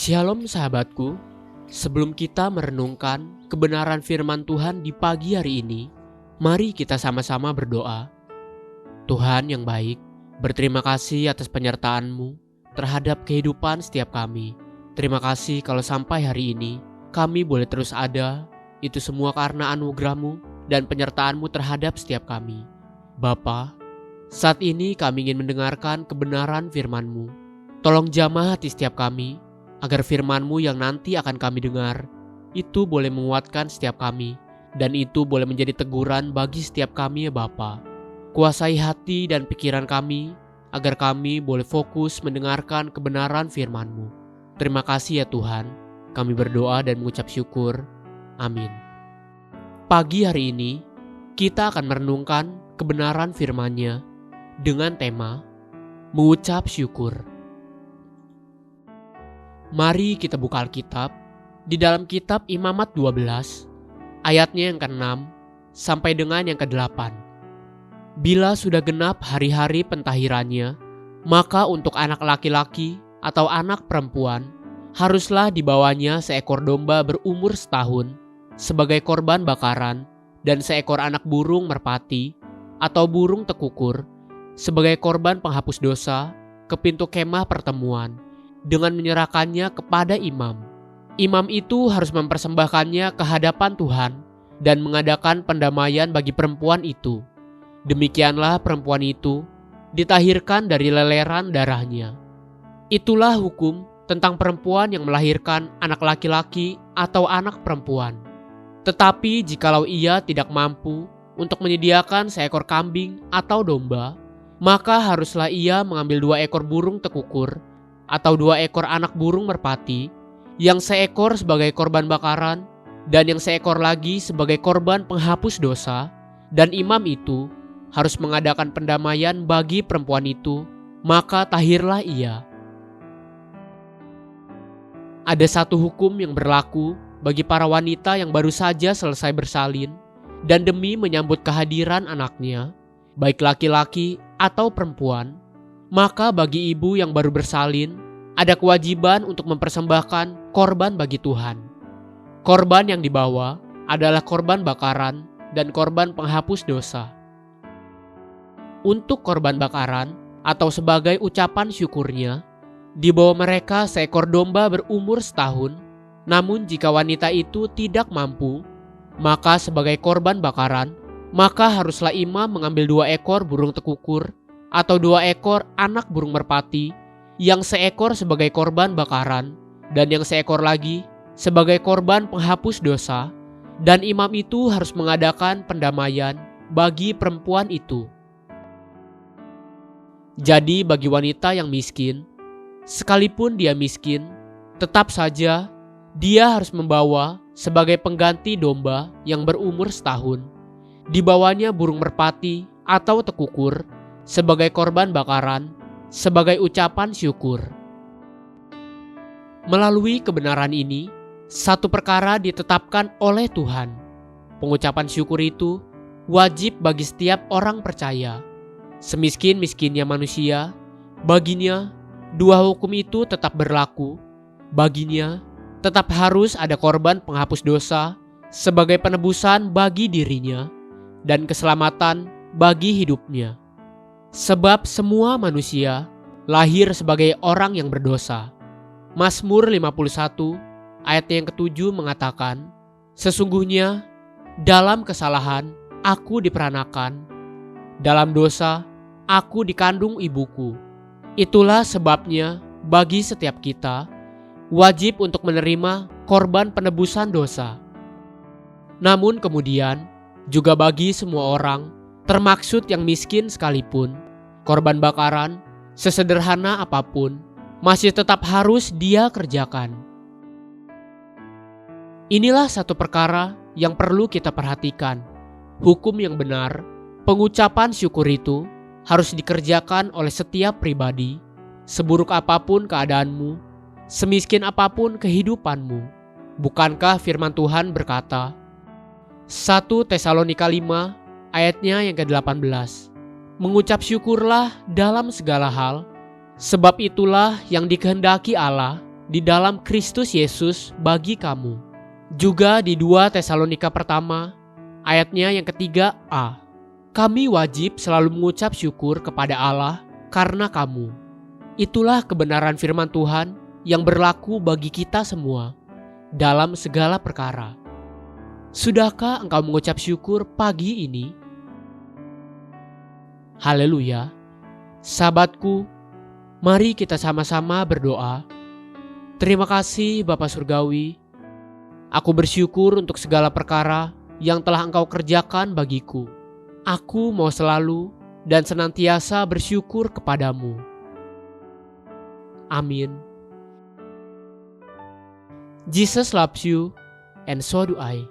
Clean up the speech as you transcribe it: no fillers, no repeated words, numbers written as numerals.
Shalom sahabatku, sebelum kita merenungkan kebenaran firman Tuhan di pagi hari ini, mari kita sama-sama berdoa. Tuhan yang baik, berterima kasih atas penyertaan-Mu terhadap kehidupan setiap kami. Terima kasih kalau sampai hari ini kami boleh terus ada, itu semua karena anugerah-Mu dan penyertaan-Mu terhadap setiap kami. Bapa, saat ini kami ingin mendengarkan kebenaran firman-Mu. Tolong jamah hati setiap kami, agar firman-Mu yang nanti akan kami dengar, itu boleh menguatkan setiap kami, dan itu boleh menjadi teguran bagi setiap kami ya Bapa. Kuasai hati dan pikiran kami, agar kami boleh fokus mendengarkan kebenaran firman-Mu. Terima kasih ya Tuhan, kami berdoa dan mengucap syukur. Amin. Pagi hari ini, kita akan merenungkan kebenaran firman-Nya dengan tema mengucap syukur. Mari kita buka Alkitab di dalam kitab Imamat 12, ayatnya yang ke-6 sampai dengan yang ke-8. Bila sudah genap hari-hari pentahirannya, maka untuk anak laki-laki atau anak perempuan, haruslah dibawanya seekor domba berumur setahun sebagai korban bakaran dan seekor anak burung merpati atau burung tekukur sebagai korban penghapus dosa ke pintu kemah pertemuan, dengan menyerahkannya kepada imam. Imam itu harus mempersembahkannya ke hadapan Tuhan dan mengadakan pendamaian bagi perempuan itu. Demikianlah perempuan itu ditahirkan dari leleran darahnya. Itulah hukum tentang perempuan yang melahirkan anak laki-laki atau anak perempuan. Tetapi jikalau ia tidak mampu untuk menyediakan seekor kambing atau domba, maka haruslah ia mengambil 2 ekor burung tekukur atau 2 ekor anak burung merpati, yang seekor sebagai korban bakaran dan yang seekor lagi sebagai korban penghapus dosa, dan imam itu harus mengadakan pendamaian bagi perempuan itu, maka tahirlah ia. Ada satu hukum yang berlaku bagi para wanita yang baru saja selesai bersalin dan demi menyambut kehadiran anaknya, baik laki-laki atau perempuan, maka bagi ibu yang baru bersalin, ada kewajiban untuk mempersembahkan korban bagi Tuhan. Korban yang dibawa adalah korban bakaran dan korban penghapus dosa. Untuk korban bakaran atau sebagai ucapan syukurnya, dibawa mereka seekor domba berumur setahun. Namun jika wanita itu tidak mampu, maka sebagai korban bakaran, maka haruslah imam mengambil 2 ekor burung tekukur atau 2 ekor anak burung merpati, yang seekor sebagai korban bakaran dan yang seekor lagi sebagai korban penghapus dosa, dan imam itu harus mengadakan pendamaian bagi perempuan itu. Jadi bagi wanita yang miskin, sekalipun dia miskin, tetap saja dia harus membawa sebagai pengganti domba yang berumur setahun, dibawanya burung merpati atau tekukur sebagai korban bakaran, sebagai ucapan syukur. Melalui kebenaran ini, satu perkara ditetapkan oleh Tuhan. Pengucapan syukur itu wajib bagi setiap orang percaya. Semiskin-miskinnya manusia, baginya 2 hukum itu tetap berlaku. Baginya tetap harus ada korban penghapus dosa sebagai penebusan bagi dirinya dan keselamatan bagi hidupnya. Sebab semua manusia lahir sebagai orang yang berdosa. Mazmur 51 ayat yang ke-7 mengatakan, sesungguhnya dalam kesalahan aku diperanakan, dalam dosa aku dikandung ibuku. Itulah sebabnya bagi setiap kita wajib untuk menerima korban penebusan dosa. Namun kemudian juga bagi semua orang, termaksud yang miskin sekalipun, korban bakaran, sesederhana apapun, masih tetap harus dia kerjakan. Inilah satu perkara yang perlu kita perhatikan. Hukum yang benar, pengucapan syukur itu harus dikerjakan oleh setiap pribadi, seburuk apapun keadaanmu, semiskin apapun kehidupanmu. Bukankah firman Tuhan berkata, 1 Tesalonika 5 ayatnya yang ke-18, mengucap syukurlah dalam segala hal, sebab itulah yang dikehendaki Allah di dalam Kristus Yesus bagi kamu. Juga di 2 Tesalonika pertama, ayatnya yang ketiga A. Kami wajib selalu mengucap syukur kepada Allah karena kamu. Itulah kebenaran firman Tuhan yang berlaku bagi kita semua dalam segala perkara. Sudahkah engkau mengucap syukur pagi ini? Haleluya. Sahabatku, mari kita sama-sama berdoa. Terima kasih Bapa Surgawi. Aku bersyukur untuk segala perkara yang telah Engkau kerjakan bagiku. Aku mau selalu dan senantiasa bersyukur kepadamu. Amin. Jesus loves you, and so do I.